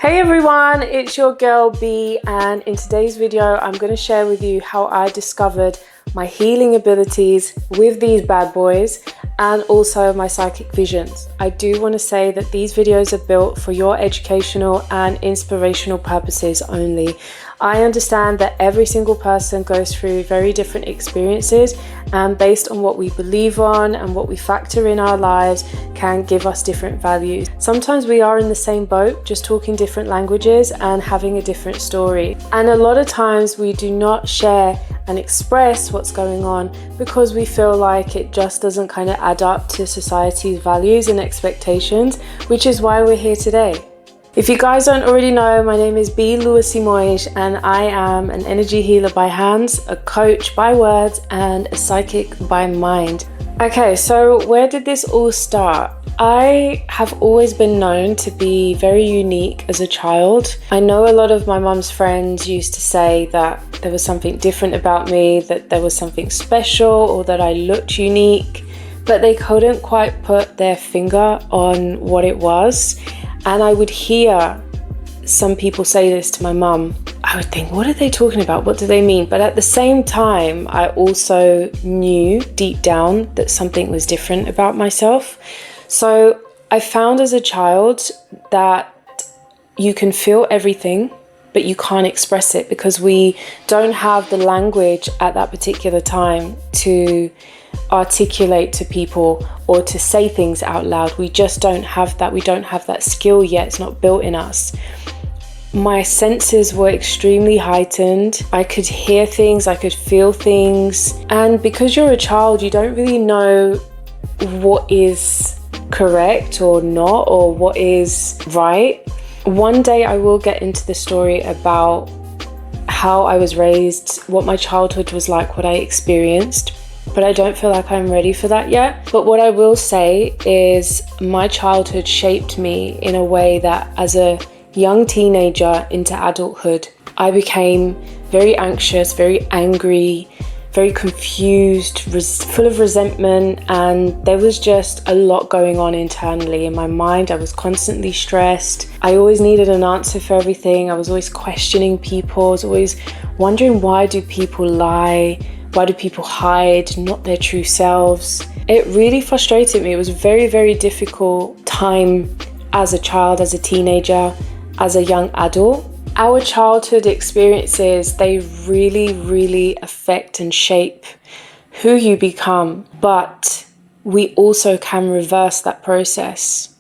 Hey everyone, it's your girl B, and in today's video I'm going to share with you how I discovered my healing abilities with these bad boys and also my psychic visions. I do want to say that these videos are built for your educational and inspirational purposes only. I understand that every single person goes through very different experiences, and based on what we believe on and what we factor in our lives can give us different values. Sometimes we are in the same boat, just talking different languages and having a different story. And a lot of times we do not share and express what's going on because we feel like it just doesn't kind of add up to society's values and expectations, which is why we're here today. If you guys don't already know, my name is B. Lewis Simoes, and I am an energy healer by hands, a coach by words, and a psychic by mind. Okay, so where did this all start? I have always been known to be very unique as a child. I know a lot of my mum's friends used to say that there was something different about me, that there was something special, or that I looked unique, but they couldn't quite put their finger on what it was. And I would hear some people say this to my mum. I would think, what are they talking about? What do they mean? But at the same time, I also knew deep down that something was different about myself. So I found as a child that you can feel everything, but you can't express it because we don't have the language at that particular time to articulate to people or to say things out loud. We just don't have that. We don't have that skill yet. It's not built in us. My senses were extremely heightened. I could hear things, I could feel things. And because you're a child, you don't really know what is correct or not, or what is right. One day I will get into the story about how I was raised, what my childhood was like, what I experienced. But I don't feel like I'm ready for that yet. But what I will say is my childhood shaped me in a way that as a young teenager into adulthood, I became very anxious, very angry, very confused, full of resentment, and there was just a lot going on internally in my mind. I was constantly stressed. I always needed an answer for everything. I was always questioning people. I was always wondering, why do people lie? Why do people hide not their true selves? It really frustrated me. It was a very, very difficult time as a child, as a teenager, as a young adult. Our childhood experiences, they really, really affect and shape who you become, but we also can reverse that process.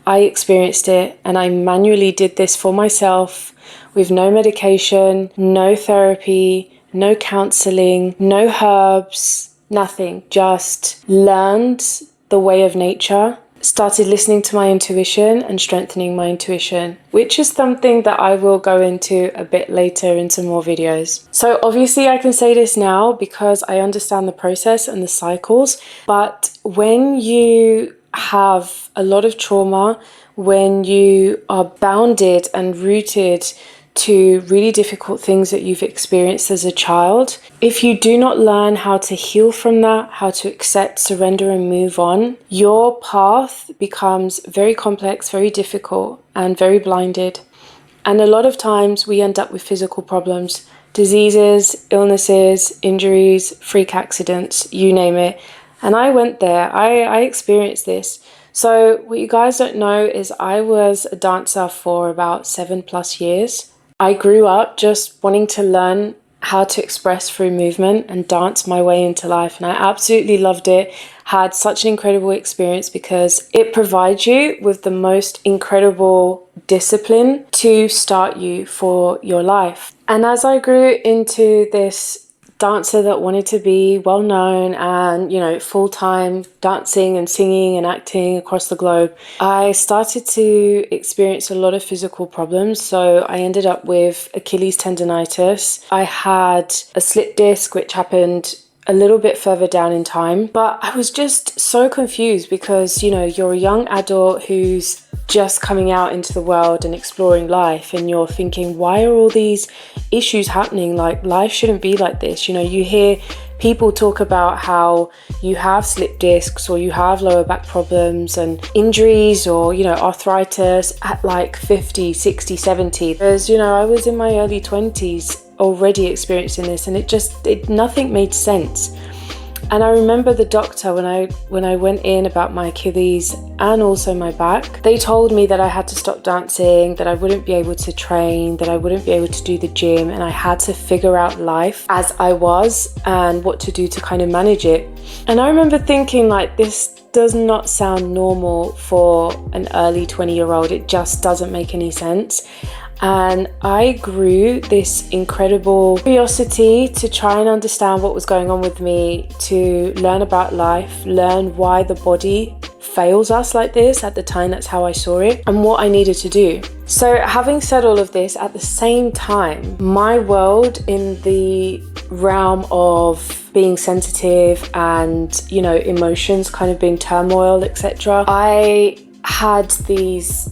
I experienced it, and I manually did this for myself with no medication, no therapy, no counseling, no herbs, nothing. Just learned the way of nature, started listening to my intuition and strengthening my intuition, which is something that I will go into a bit later in some more videos. So obviously I can say this now because I understand the process and the cycles, but when you have a lot of trauma, when you are bounded and rooted to really difficult things that you've experienced as a child, if you do not learn how to heal from that, how to accept, surrender, and move on, your path becomes very complex, very difficult, and very blinded. And a lot of times we end up with physical problems, diseases, illnesses, injuries, freak accidents, you name it. And I went there. I experienced this. So what you guys don't know is I was a dancer for about 7+ years. I grew up just wanting to learn how to express through movement and dance my way into life, and I absolutely loved it. Had such an incredible experience because it provides you with the most incredible discipline to start you for your life. And as I grew into this dancer that wanted to be well known and, full-time dancing and singing and acting across the globe, I started to experience a lot of physical problems. So I ended up with Achilles tendonitis. I had a slip disc, which happened a little bit further down in time. But I was just so confused because, you know, you're a young adult who's just coming out into the world and exploring life, and you're thinking, why are all these issues happening? Like, life shouldn't be like this. You know, you hear people talk about how you have slip discs or you have lower back problems and injuries or, you know, arthritis at like 50, 60, 70. Whereas, you know, I was in my early 20s already experiencing this, and nothing made sense. And I remember the doctor, when I went in about my Achilles and also my back, they told me that I had to stop dancing, that I wouldn't be able to train, that I wouldn't be able to do the gym, and I had to figure out life as I was and what to do to kind of manage it. And I remember thinking, like, this does not sound normal for an early 20-year-old. It just doesn't make any sense. And I grew this incredible curiosity to try and understand what was going on with me, to learn about life, learn why the body fails us like this. At the time, that's how I saw it, and what I needed to do. So having said all of this, at the same time, my world in the realm of being sensitive and, you know, emotions kind of being turmoil, etc., I had these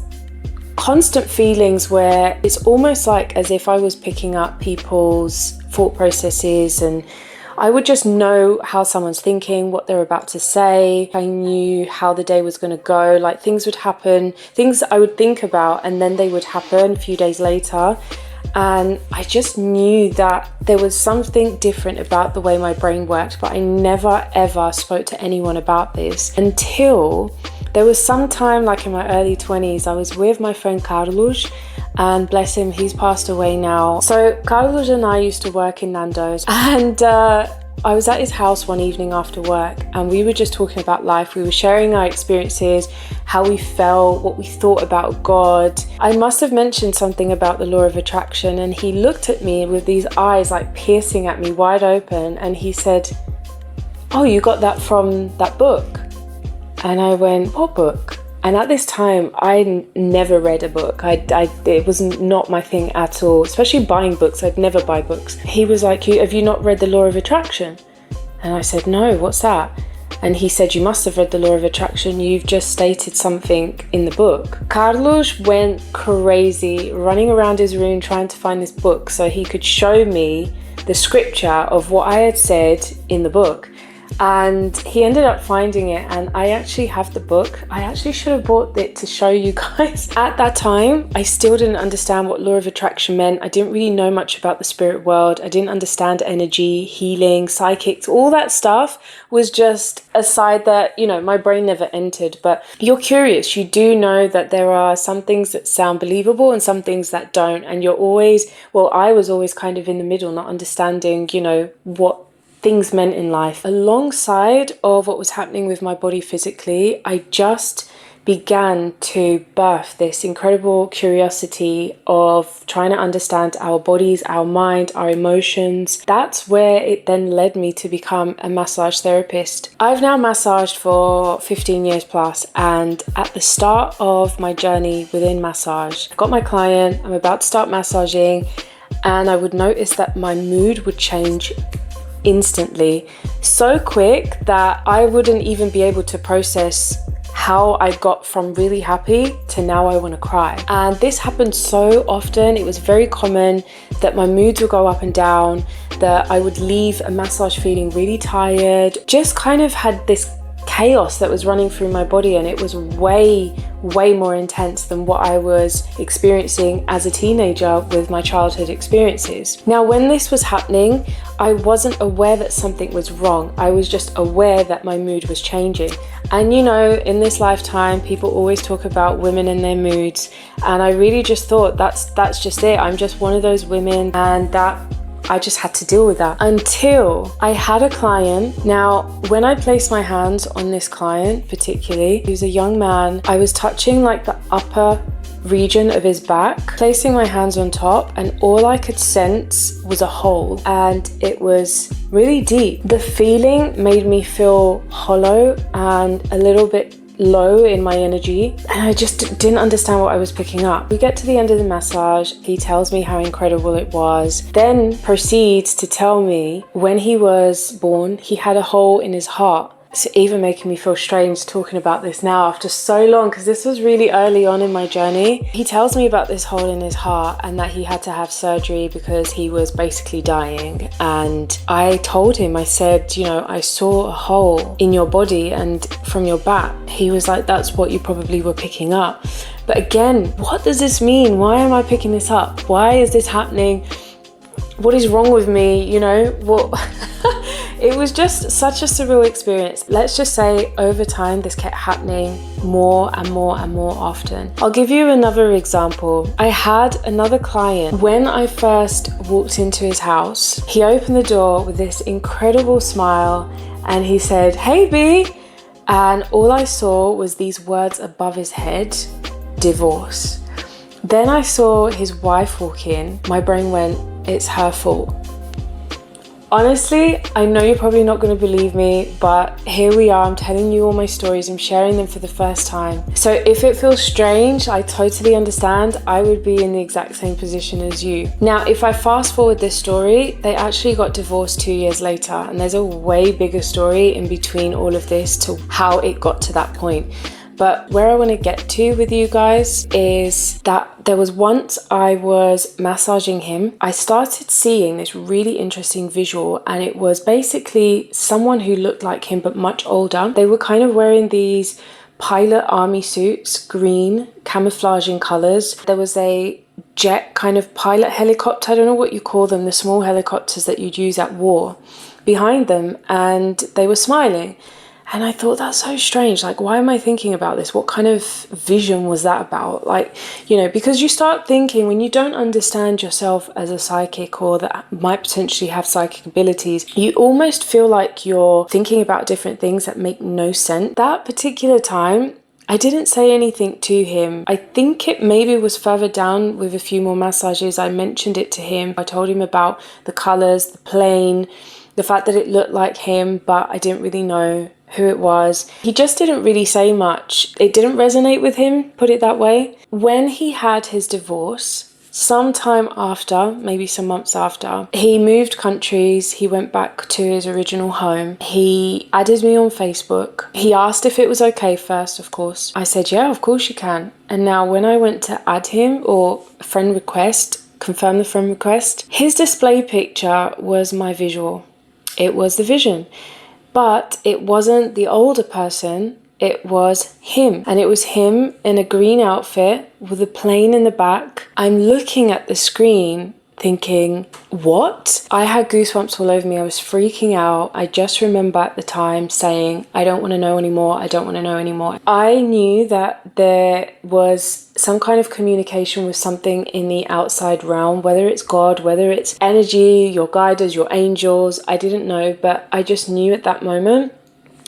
constant feelings where it's almost like as if I was picking up people's thought processes, and I would just know how someone's thinking, what they're about to say. I knew how the day was going to go. Like, things would happen, things I would think about, and then they would happen a few days later. And I just knew that there was something different about the way my brain worked, but I never ever spoke to anyone about this until there was some time, like in my early 20s, I was with my friend Carlos, and bless him, he's passed away now. So Carlos and I used to work in Nando's, and I was at his house one evening after work, and we were just talking about life. We were sharing our experiences, how we felt, what we thought about God. I must have mentioned something about the law of attraction, and he looked at me with these eyes like piercing at me, wide open, and he said, "Oh, you got that from that book?" And I went, "What book?" And at this time, I never read a book. It was not my thing at all, especially buying books. I'd never buy books. He was like, "Have you not read the law of attraction?" And I said, "No, what's that?" And he said, "You must have read the law of attraction. You've just stated something in the book." Carlos went crazy, running around his room trying to find this book so he could show me the scripture of what I had said in the book. And he ended up finding it, and I actually have the book. I actually should have bought it to show you guys. At that time, I still didn't understand what law of attraction meant. I didn't really know much about the spirit world. I didn't understand energy, healing, psychics. All that stuff was just a side that, you know, my brain never entered. But you're curious. You do know that there are some things that sound believable and some things that don't. And you're always, well, I was always kind of in the middle, not understanding, you know, what things meant in life. Alongside of what was happening with my body physically, I just began to birth this incredible curiosity of trying to understand our bodies, our mind, our emotions. That's where it then led me to become a massage therapist. I've now massaged for 15 years plus, and at the start of my journey within massage, I got my client, I'm about to start massaging, and I would notice that my mood would change instantly, so quick that I wouldn't even be able to process how I got from really happy to now I want to cry. And this happened so often. It was very common that my moods would go up and down, that I would leave a massage feeling really tired, just kind of had this chaos that was running through my body, and it was way more intense than what I was experiencing as a teenager with my childhood experiences. Now, when this was happening, I wasn't aware that something was wrong. I was just aware that my mood was changing. And you know, in this lifetime, people always talk about women and their moods, and I really just thought that's just it. I'm just one of those women, and that I just had to deal with that until I had a client. Now, when I placed my hands on this client particularly, he was a young man, I was touching like the upper region of his back, placing my hands on top, and all I could sense was a hole, and it was really deep. The feeling made me feel hollow and a little bit low in my energy, and I just didn't understand what I was picking up. We get to the end of the massage, he tells me how incredible it was, then proceeds to tell me when he was born, he had a hole in his heart. It's even making me feel strange talking about this now after so long, because this was really early on in my journey. He tells me about this hole in his heart and that he had to have surgery because he was basically dying. And I told him, I said, you know, I saw a hole in your body and from your back. He was like, that's what you probably were picking up. But again, what does this mean? Why am I picking this up? Why is this happening? What is wrong with me? You know, what? It was just such a surreal experience. Let's just say over time, this kept happening more and more and more often. I'll give you another example. I had another client. When I first walked into his house, he opened the door with this incredible smile and he said, "Hey B," and all I saw was these words above his head, divorce. Then I saw his wife walk in. My brain went, it's her fault. Honestly, I know you're probably not going to believe me, but here we are. I'm telling you all my stories. I'm sharing them for the first time. So if it feels strange, I totally understand. I would be in the exact same position as you. Now, if I fast forward this story, they actually got divorced 2 years later, and there's a way bigger story in between all of this to how it got to that point. But where I want to get to with you guys is that there was once I was massaging him. I started seeing this really interesting visual, and it was basically someone who looked like him but much older. They were kind of wearing these pilot army suits, green, camouflaging colors. There was a jet kind of pilot helicopter, I don't know what you call them, the small helicopters that you'd use at war, behind them, and they were smiling. And I thought, that's so strange. Like, why am I thinking about this? What kind of vision was that about? Like, you know, because you start thinking when you don't understand yourself as a psychic or that might potentially have psychic abilities, you almost feel like you're thinking about different things that make no sense. That particular time, I didn't say anything to him. I think it maybe was further down with a few more massages. I mentioned it to him. I told him about the colors, the plane, the fact that it looked like him, but I didn't really know who it was. He just didn't really say much. It didn't resonate with him, put it that way. When he had his divorce, sometime after, maybe some months after, he moved countries. He went back to his original home. He added me on Facebook. He asked if it was okay first, of course. I said, yeah, of course you can. And now when I went to add him or friend request, confirm the friend request, his display picture was my visual. It was the vision. But it wasn't the older person, it was him. And it was him in a green outfit with a plane in the back. I'm looking at the screen thinking, what? I had goosebumps all over me. I was freaking out. I just remember at the time saying, I don't want to know anymore. I don't want to know anymore. I knew that there was some kind of communication with something in the outside realm, whether it's God, whether it's energy, your guides, your angels. I didn't know, but I just knew at that moment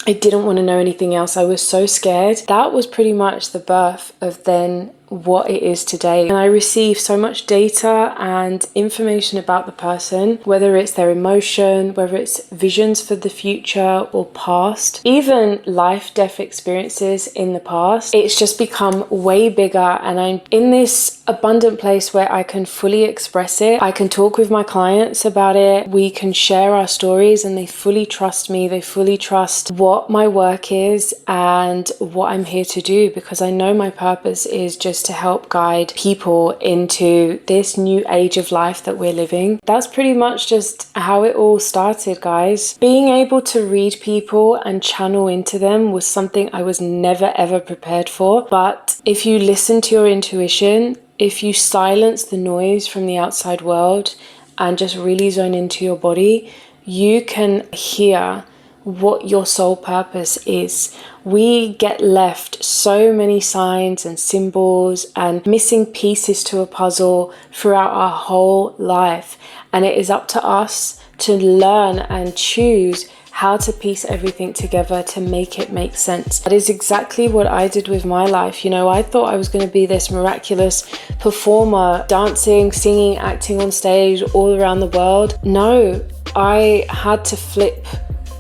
I didn't want to know anything else. I was so scared. That was pretty much the birth of then what it is today. And I receive so much data and information about the person, whether it's their emotion, whether it's visions for the future or past, even life-death experiences in the past. It's just become way bigger, and I'm in this abundant place where I can fully express it. I can talk with my clients about it. We can share our stories and they fully trust me. They fully trust what my work is and what I'm here to do, because I know my purpose is just to help guide people into this new age of life that we're living. That's pretty much just how it all started, guys. Being able to read people and channel into them was something I was never ever prepared for. But if you listen to your intuition, if you silence the noise from the outside world and just really zone into your body, you can hear what your soul purpose is. We get left so many signs and symbols and missing pieces to a puzzle throughout our whole life, and it is up to us to learn and choose how to piece everything together to make it make sense. That is exactly what I did with my life. You know, I thought I was going to be this miraculous performer, dancing, singing, acting on stage all around the world. No, I had to flip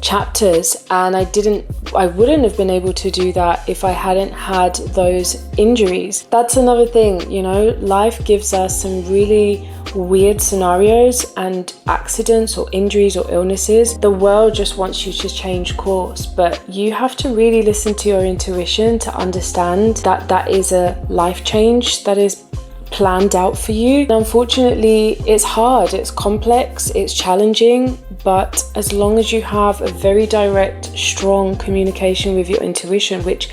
chapters, and I wouldn't have been able to do that if I hadn't had those injuries. That's another thing, you know, life gives us some really weird scenarios and accidents or injuries or illnesses. The world just wants you to change course, but you have to really listen to your intuition to understand that that is a life change that is planned out for you. And unfortunately, it's hard, it's complex, it's challenging, but as long as you have a very direct, strong communication with your intuition, which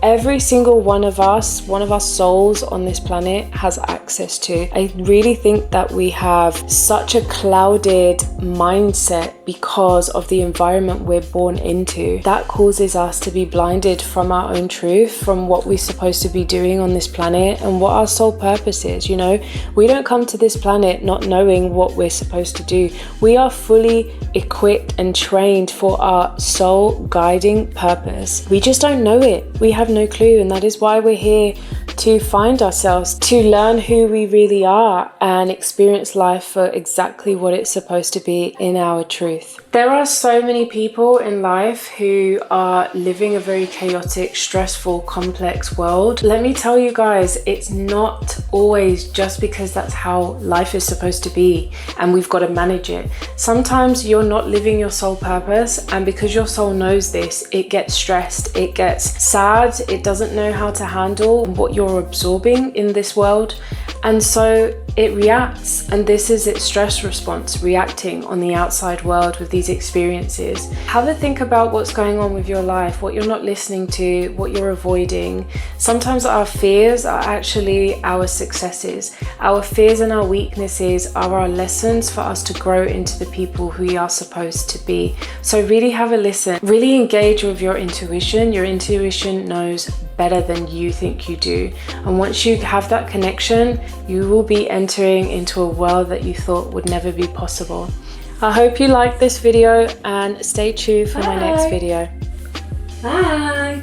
every single one of us souls on this planet has access to. I really think that we have such a clouded mindset because of the environment we're born into. That causes us to be blinded from our own truth, from what we're supposed to be doing on this planet and what our sole purpose is. You know, we don't come to this planet not knowing what we're supposed to do. We are fully equipped and trained for our soul guiding purpose. We just don't know it. We have no clue, and that is why we're here, to find ourselves, to learn who we really are and experience life for exactly what it's supposed to be in our truth. There are so many people in life who are living a very chaotic, stressful, complex world. Let me tell you guys, it's not always just because that's how life is supposed to be and we've got to manage it. Sometimes you're not living your soul purpose, and because your soul knows this, it gets stressed, it gets sad, it doesn't know how to handle what you're absorbing in this world, and so it reacts, and this is its stress response, reacting on the outside world with these experiences. Have a think about what's going on with your life, what you're not listening to, what you're avoiding. Sometimes our fears are actually our successes. Our fears and our weaknesses are our lessons for us to grow into the people who we are supposed to be. So really have a listen, really engage with your intuition. Your intuition knows better than you think you do, and once you have that connection, you will be entering into a world that you thought would never be possible. I hope you liked this video, and stay tuned for my next video. Bye.